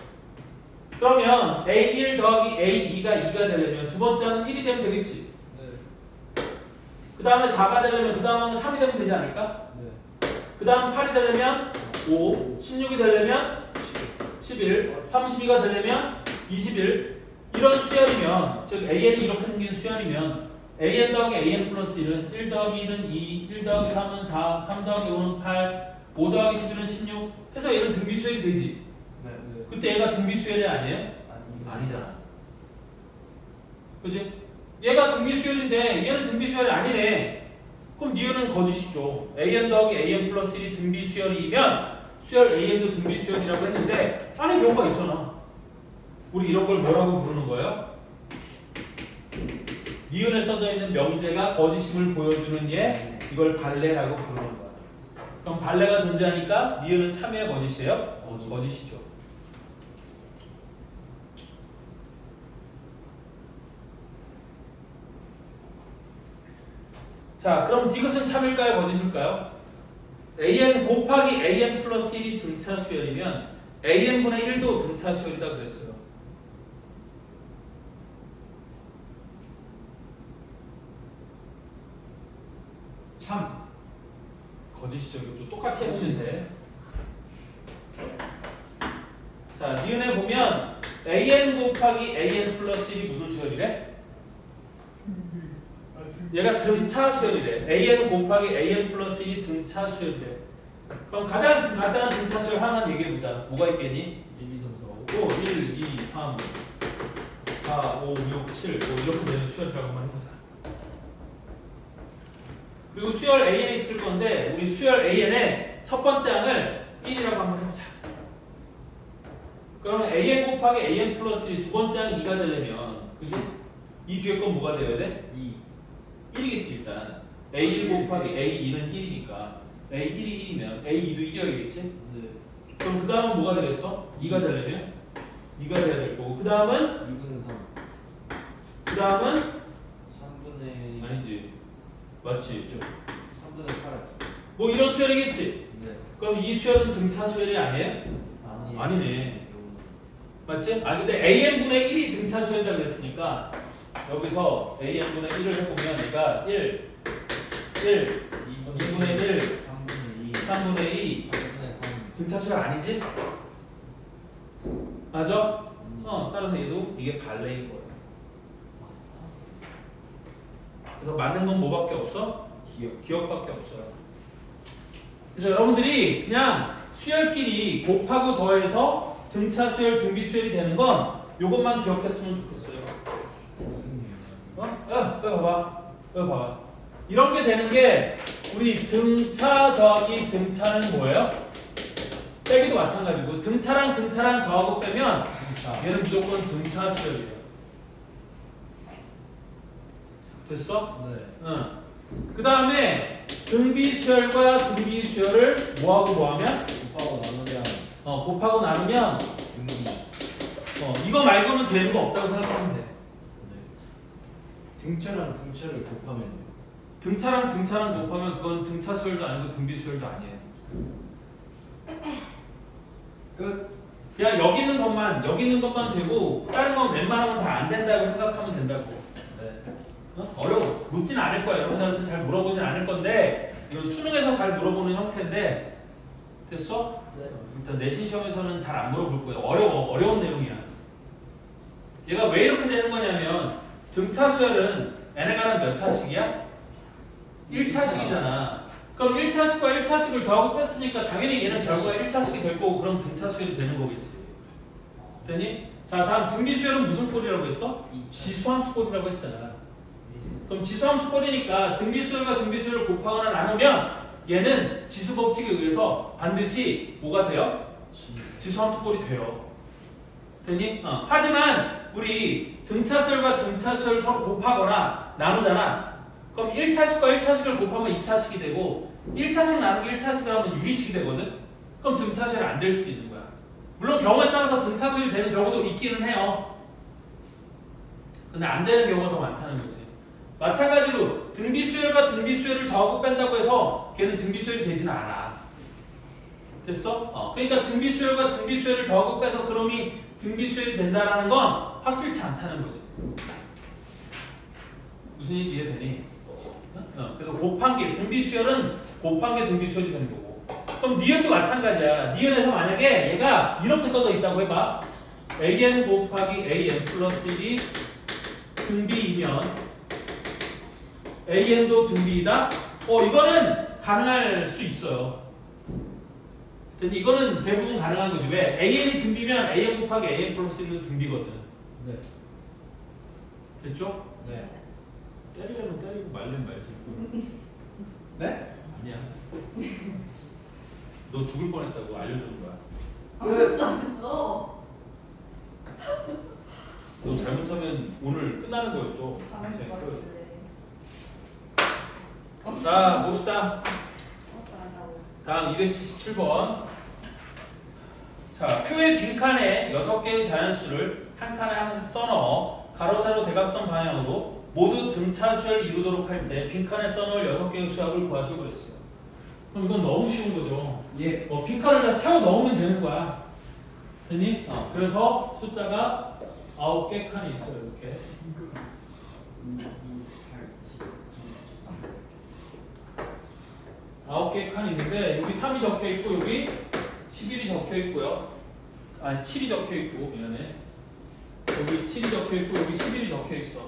그러면 A1 더하기 A2가 2가 되려면 두 번째는 1이 되면 되겠지. 네. 그 다음에 4가 되려면 그 다음은 3이 되면 되지 않을까? 네. 그 다음 8이 되려면 5, 16이 되려면 11, 32가 되려면 21 이런 수열이면 즉 AN이 이렇게 생긴 수열이면 AN 더하기 AN 플러스 1은 1 더하기 1은 2, 1 더하기 3은 4, 3 더하기 5는 8, 5 더하기 11은 16 해서 얘는 등비수열이 되지. 네. 네. 그때 얘가 등비수열이 아니에요? 아니잖아. 그지? 얘가 등비수열인데 얘는 등비수열이 아니네. 그럼 니은은 거짓이죠. AN 더하기 AN 플러스 1이 등비수열이면 수열 AN도 등비수열이라고 했는데 아닌 경우가 있잖아. 우리 이런 걸 뭐라고 부르는 거예요? 니은에 써져 있는 명제가 거짓임을 보여주는 예 이걸 발레라고 부르는 거야. 그럼 발레가 존재하니까 니은은 참여의 거짓이에요? 거짓이죠. 자, 그럼 디귿은 참일까요? 거짓일까요? AN 곱하기 AN 플러스 1이 등차 수열이면 AN분의 1도 등차 수열이다 그랬어요. 참. 거짓이죠. 이것도 똑같이 해보는데. 자, 니은에 보면 AN 곱하기 AN 플러스 1이 무슨 수열이래? 얘가 등차 수열이래. AN 곱하기 AN 플러스 1이 등차 수열이래. 그럼 가장 간단한 등차 수열 하나만 얘기해보자. 뭐가 있겠니? 1, 2, 3, 4, 5. 5, 1, 2, 3, 4, 5, 6, 7 이렇게 되는 수열이라고 한번 해보자. 그리고 수열 AN이 있을 건데 우리 수열 AN의 첫 번째 항을 1이라고 한번 해보자. 그러면 AN 곱하기 AN 플러스 1 두 번째 항이 2가 되려면 그지? 이 뒤에 건 뭐가 되어야 돼? 2. 1이겠지 일단. A1 곱하기 A2는 1이니까 A1이 1이면 A2도 1이어야겠지? 네. 그럼 그 다음은 뭐가 되겠어? 2가 되려면 2가 돼야 될 거고 그 다음은 2분의 3. 그 다음은 3분의 아니지 맞지? 3분의 8. 뭐 이런 수열이겠지? 네. 그럼 이 수열은 등차 수열이 아니에요? 아니. 아니네. 맞지? 아 근데 AN분의 1이 등차 수열이라고 그랬으니까 여기서 AN분의 1을 해보면 얘가 1, 2분의 1, 3분의 2. 3분의 2 8분의 3. 등차 수열 아니지? 맞아? 따라서 얘도 이게 발레인 거예요. 그래서 맞는 건 뭐밖에 없어? 기억밖에 없어요. 그래서 여러분들이 그냥 수열끼리 곱하고 더해서 등차 수열, 등비 수열이 되는 건 요것만 기억했으면 좋겠어요. 무슨 일이냐? 여기 봐봐. 이런 게 되는 게 우리 등차 더하기 등차는 뭐예요? 빼기도 마찬가지고 등차랑 더하고 빼면 얘는 무조건 등차 수열이에요. 됐어? 네. 응. 그 다음에 등비 수열과 등비 수열을 뭐하고 뭐하면? 곱하고 나누면 곱하고 나누면 등비. 이거 말고는 되는 거 없다고 생각하면 돼. 네. 등차랑 등차를 곱하면요. 등차랑 곱하면 그건 등차 수열도 아니고 등비 수열도 아니에요. 끝. 그냥 여기 있는 것만 되고 다른 건 웬만하면 다 안 된다고 생각하면 된다고. 네. 어려워. 묻진 않을 거야. 여러분들한테 잘 물어보진 않을 건데 이건 수능에서 잘 물어보는 형태인데 됐어? 네. 일단 내신 시험에서는 잘 안 물어볼 거야. 어려운 내용이야. 얘가 왜 이렇게 되는 거냐면 등차 수열은 n에가는 몇 차식이야? 1차식이잖아. 그럼 1차식과 1차식을 더하고 뺐으니까 당연히 얘는 결과가 1차식이 될 거고 그럼 등차 수열이 되는 거겠지. 됐니? 자, 다음 등비 수열은 무슨 꼴이라고 했어? 지수함수 꼴이라고 했잖아. 그럼 지수함수 꼴이니까 등비 수열과 등비 수열을 곱하거나 나누면 얘는 지수 법칙에 의해서 반드시 뭐가 돼요? 지수함수 꼴이 돼요. 됐니? 하지만 우리 등차수열과 등차수열 서로 곱하거나 나누잖아. 그럼 1차식과 1차식을 곱하면 2차식이 되고 1차식 나누기 1차식을 하면 유리식이 되거든? 그럼 등차수열이 안 될 수도 있는 거야. 물론 경우에 따라서 등차수열이 되는 경우도 있기는 해요. 근데 안 되는 경우가 더 많다는 거지. 마찬가지로 등비수열과 등비수열을 더하고 뺀다고 해서 걔는 등비수열이 되지는 않아. 됐어? 그러니까 등비수열과 등비수열을 더하고 빼서 그놈이 등비수열이 된다라는 건 확실치 않다는 거지. 무슨 얘기 이해되니? 그래서 곱한 게 등비수열은 곱한 게 등비수열이 되는 거고. 그럼 니은도 마찬가지야. 니은에서 만약에 얘가 이렇게 써져 있다고 해봐. an 곱하기 an 플러스 1이 등비이면 an도 등비이다? 이거는 가능할 수 있어요. 이거는 대부분 가능한 거지. 왜? an이 등비면 an 곱하기 an 플러스 1도 등비거든. 네. 됐죠? 네. 때리려면 때리고 말려면 말지. 네? 아니야. 너 죽을 뻔했다고 알려주는 거야. 아무것도 안 했어. 너 잘못하면 오늘 끝나는 거였어. 잘할 것 같은데. 자, 봅시다. 잘한다고. 다음 277번. 자, 표의 빈칸에 6개의 자연수를 한 칸에 하나씩 써넣어 가로, 세로, 대각선 방향으로 모두 등차수열을 이루도록 할 때 빈칸에 써넣을 6개의 수학을 구하시고 그랬어요. 그럼 이건 너무 쉬운 거죠. 예. 빈칸을 다 채워 넣으면 되는 거야. 됐니? 그래서 숫자가 9개 칸이 있어요. 이렇게. 9개 칸이 있는데 여기 3이 적혀 있고 여기 11이 적혀 있고요. 아니 7이 적혀 있고 미안해. 여기 7이 적혀 있고 여기 11이 적혀 있어.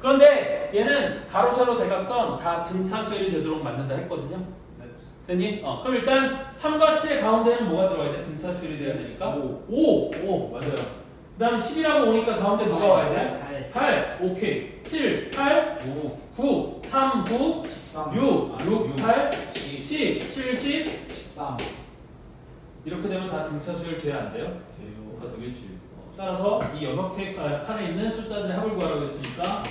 그런데 얘는 가로, 세로, 대각선 다 등차수열이 되도록 만든다 했거든요. 됐니? 그럼 일단 3과 7의 가운데는 뭐가 들어가야 돼? 등차수열이 돼야 되니까 5 맞아요. 그 다음에 10이라고 오니까 가운데 뭐가 와야 돼? 8 오케이. 7, 8, 9, 3, 9, 13. 6, 8, 10. 10, 70 13. 이렇게 되면 다 등차수열 돼야 안 돼요? 돼요. 다 되겠지. 따라서 이 6개 칸에 있는 숫자들의 합을 구하라고 했으니까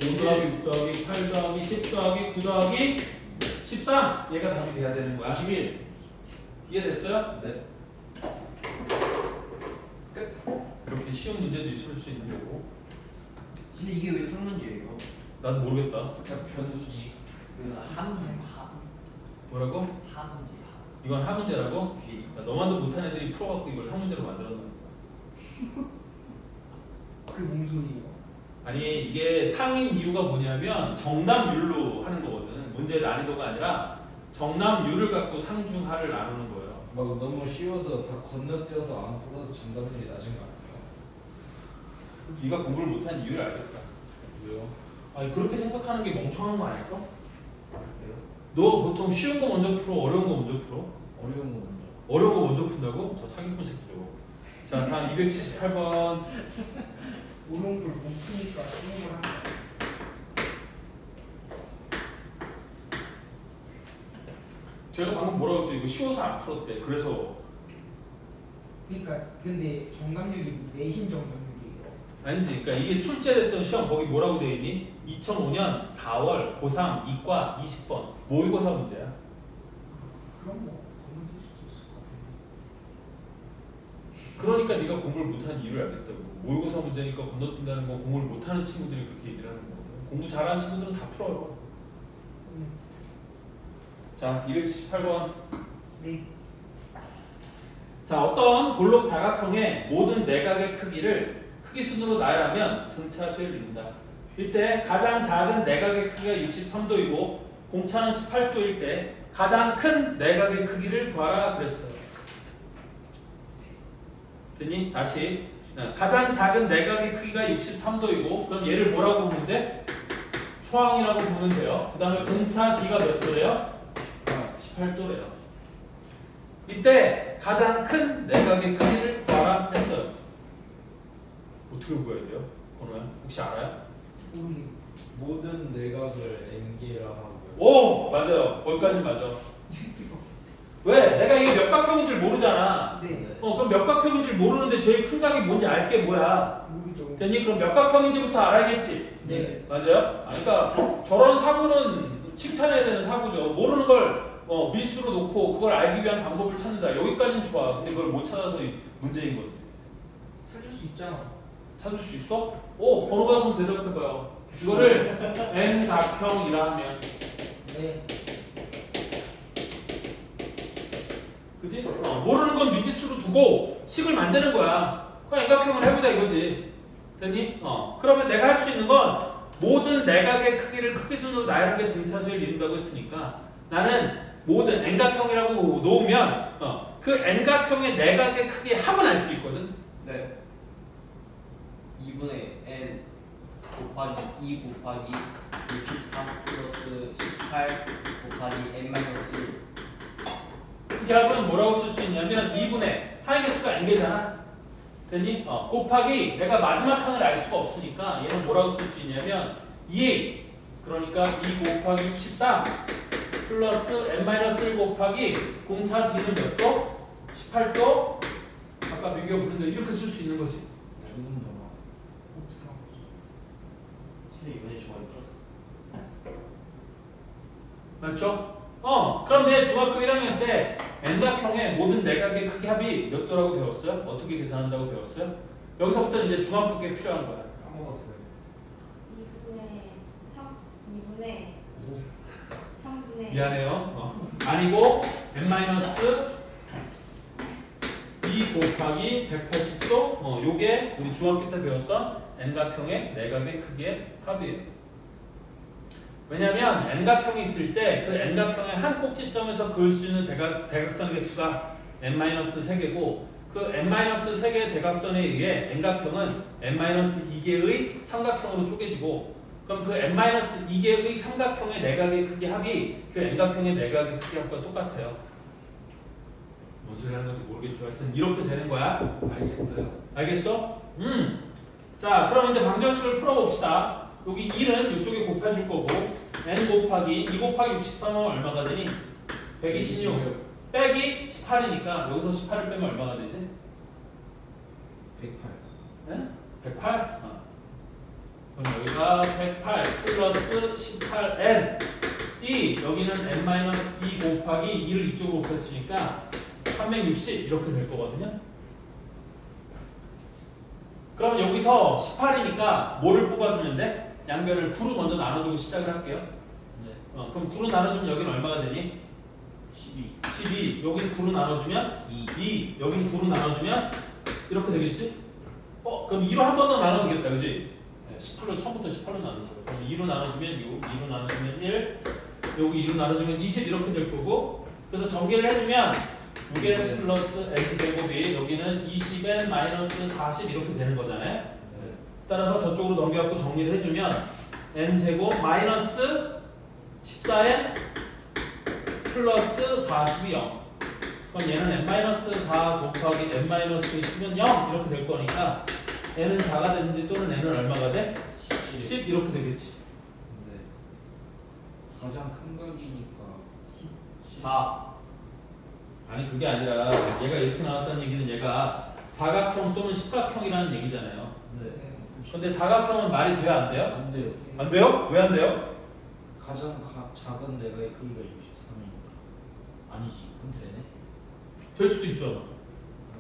5 더하기 6 더하기 8 더하기 10 더하기 9 더하기 13 얘가 답이 돼야 되는 거야. 91. 이해됐어요? 네. 이렇게 쉬운 문제도 있을 수 있는 거고. 근데 이게 왜 3문제예요? 난 모르겠다. 진짜 변수지. 한 뭐라고? 문제. 이건 하문제라고? 야, 너만도 못한 애들이 풀어갖고 이걸 상문제로 만들었나? 그게 뭔 소리예요? 아니 이게 상인 이유가 뭐냐면 정답률로 하는 거거든. 문제의 난이도가 아니라 정답률을 갖고 상중하를 나누는 거예요. 막 너무 쉬워서 다 건너뛰어서 안 풀어서 정답률이 낮은 거 아니에요? 네가 공부를 못한 이유를 알겠다. 왜요? 아니 그렇게 생각하는 게 멍청한 거 아닐까? 너 보통 쉬운 거 먼저 풀어, 어려운 거 먼저 풀어? 어려운 거 먼저. 어려운 거 먼저 푼다고? 저 사기꾼 새끼죠. 자, 다음 278번. 어려운 걸 못 푸니까 쉬운 걸 하는 거야. 제가 방금 뭐라고 했어요? 이거 쉬워서 안 풀었대. 그래서 그러니까 근데 정답률이 내신 정답률이에요. 아니지. 그러니까 이게 출제됐던 시험 거기 뭐라고 돼 있니? 2005년 4월 고3 이과 20번 모의고사 문제야. 그런 거 건너뛸 수도 있을 것 같아요. 그러니까 네가 공부를 못한 이유를 알겠다고. 모의고사 문제니까 건너뛴다는 건 공부를 못하는 친구들이 그렇게 얘기를 하는 거거든. 공부 잘하는 친구들은 다 풀어요. 자, 278번. 네. 자, 어떤 볼록 다각형의 모든 내각의 크기를 크기 순으로 나열하면 등차수를 이룬다. 이때 가장 작은 내각의 크기가 63도이고 공차는 18도일 때 가장 큰 내각의 크기를 구하라 그랬어요. 됐니? 다시. 가장 작은 내각의 크기가 63도이고 그럼 얘를 뭐라고 보면 돼? 초항이라고 보면 돼요. 그 다음에 공차 D가 몇 도래요? 18도래요. 이때 가장 큰 내각의 크기를 구하라 했어요. 어떻게 구해야 돼요? 번호야? 혹시 알아요? 모든 내각을 n개라 하고. 오! 맞아요. 거기까지는 맞아. 왜? 내가 이게 몇 각형인 줄 모르잖아. 네. 그럼 몇 각형인 줄 모르는데 제일 큰 각이 뭔지 알 게 뭐야? 모르죠. 됐니? 그럼 몇 각형인지부터 알아야겠지. 네. 맞아요? 그러니까 저런 사고는 칭찬해야 되는 사고죠. 모르는 걸 밀수로 놓고 그걸 알기 위한 방법을 찾는다. 여기까지는 좋아. 근데 그걸 못 찾아서 문제인 거지. 찾을 수 있잖아. 찾을 수 있어? 오, 번호가 한번 대답해봐요. 이거를 N각형이라 하면, 네. 그지? 모르는 건 미지수로 두고 식을 만드는 거야. 그냥 N각형을 해보자 이거지. 됐니? 그러면 내가 할 수 있는 건 모든 내각의 크기를 크기순으로 나열한 게 등차수를 이룬다고 했으니까 나는 모든 N각형이라고 놓으면 그 N각형의 내각의 크기의 합은 알 수 있거든. 네. 2분의 n 곱하기 2 곱하기 63 플러스 18 곱하기 n 마이너스 1. 이 합은 뭐라고 쓸 수 있냐면 2분의 하의 개수가 n개잖아. 됐니? 곱하기 내가 마지막 항을 알 수가 없으니까 얘는 뭐라고 쓸 수 있냐면 2a 그러니까 2 곱하기 63 플러스 n-1 곱하기 공차 d는 몇 도? 18도? 아까 미규어 부른데 이렇게 쓸 수 있는 거지. 조금 더. 어떻게 한 거죠? 차라리 이번에 좋아요 풀었어. 맞죠? 그럼 내 중학교 1학년 때 N각형의 모든 내각의 크기 합이 몇 도라고 배웠어요? 어떻게 계산한다고 배웠어요? 여기서부터는 이제 중학교 게 필요한 거야. 까먹었어요. 2분의 3, 2분의 3분의 미안해요. 아니고 n-2 곱하기 180도 요게 우리 중학교 때 배웠던 N각형의 내각의 크기의 합이에요. 왜냐면 N각형이 있을 때 그 N각형의 한 꼭지점에서 그을 수 있는 대각선 개수가 n-3개고 그 n-3개의 대각선에 의해 N각형은 n-2개의 삼각형으로 쪼개지고 그럼 그 n-2개의 삼각형의 내각의 크기 합이 그 N각형의 내각의 크기 합과 똑같아요. 뭔 소리 하는 건지 모르겠죠. 하여튼 이렇게 되는 거야. 알겠어요. 알겠어? 자, 그럼 이제 방정식을 풀어봅시다. 여기 1은 이쪽에 곱해줄 거고 n 곱하기 2 곱하기 63하면 얼마가 되니? 126 빼기 18이니까 여기서 18을 빼면 얼마가 되지? 108. 네? 108? 그럼 여기가 108 플러스 18n 여기는 n-2 곱하기 2를 이쪽으로 곱했으니까 360 이렇게 될 거거든요. 그럼 여기서 18이니까 뭐를 뽑아주면 돼? 양변을 9로 먼저 나눠주고 시작을 할게요. 네. 그럼 9로 나눠주면 여기는 얼마가 되니? 12 여긴 9로 나눠주면 2 여긴 9로 나눠주면 이렇게 되겠지? 그럼 2로 한 번 더 나눠주겠다 그지? 18로 처음부터 18로 나누는 거예요. 그럼 2로 나눠주면 6 2로 나눠주면 1 여기 2로 나눠주면 20 이렇게 될 거고 그래서 전개를 해주면 6n 플러스 n제곱이 여기는 20n 마이너스 40 이렇게 되는 거잖아요. 따라서 저쪽으로 넘겨갖고 정리를 해주면 n제곱 마이너스 14n 플러스 40이 0 그럼 얘는 n-4 곱하기 n-10은 0 이렇게 될 거니까 n은 4가 되는지 또는 n은 얼마가 돼? 10 이렇게 되겠지. 네. 가장 큰 각이니까 4. 아니 그게 아니라 얘가 이렇게 나왔다는 얘기는 얘가 사각형 또는 십각형이라는 얘기잖아요. 네. 근데 사각형은 말이 돼야 안 돼요? 안 돼요. 안 돼요? 왜 안 돼요? 가장 작은 내각의 크기가 63이니까. 아니지. 그럼 되네. 될 수도 있죠.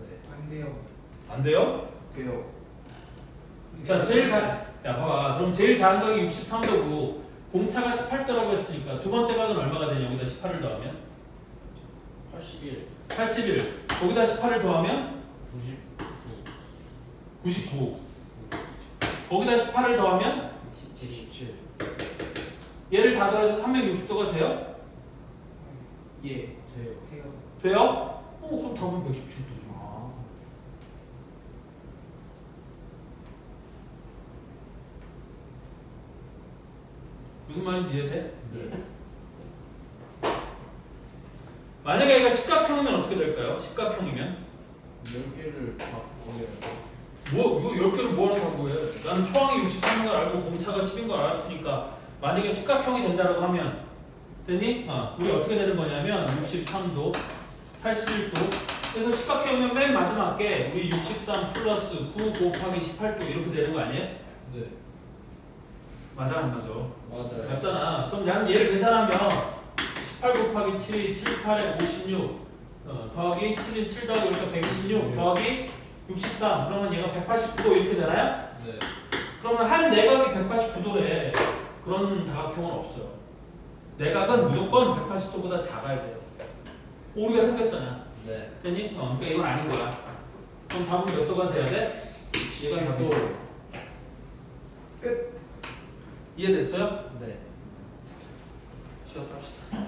네. 안 돼요. 안 돼요? 돼요. 자, 야 봐봐. 그럼 제일 작은 각이 63도고 공차가 18도라고 했으니까 두 번째 각은 얼마가 되냐? 여기다 18을 더하면 81 81. 거기다 18을 더하면 99 99. 거기다 18을 더하면 17 얘를 다 더해서 360도가 돼요? 예 돼요 돼요. 돼요? 그럼 답은 117도죠. 무슨 말인지 이해돼? 네 만약에 얘가 십각형이면 어떻게 될까요? 십각형이면 10개를 다 거기에 이거 10개를 뭐하러 갖고 해? 나는 초항이 63인 걸 알고 공차가 10인 걸 알았으니까 만약에 십각형이 된다라고 하면 됐니? 우리 어떻게 되는 거냐면 63도 81도 그래서 십각형이면 맨 마지막 게 우리 63 플러스 9 곱하기 18도 이렇게 되는 거 아니에요? 네 맞아 안 맞아? 맞아요 맞잖아. 그럼 나는 얘를 계산하면 18 곱하기 7이 7, 8에 56 더하기 7이 7 더하기 그러니까 126 더하기 63 그러면 얘가 189도 이렇게 되나요? 네 그러면 한 내각이 189도래. 그런 다각형은 없어요. 내각은 무조건 180도보다 작아야 돼요. 오류가 생겼잖아. 네 됐니? 그러니까 이건 아닌 거야. 그럼 답은 몇 도가 돼야 돼? 얘가 100도. 끝. 이해됐어요? 네 쉬었다 합시다.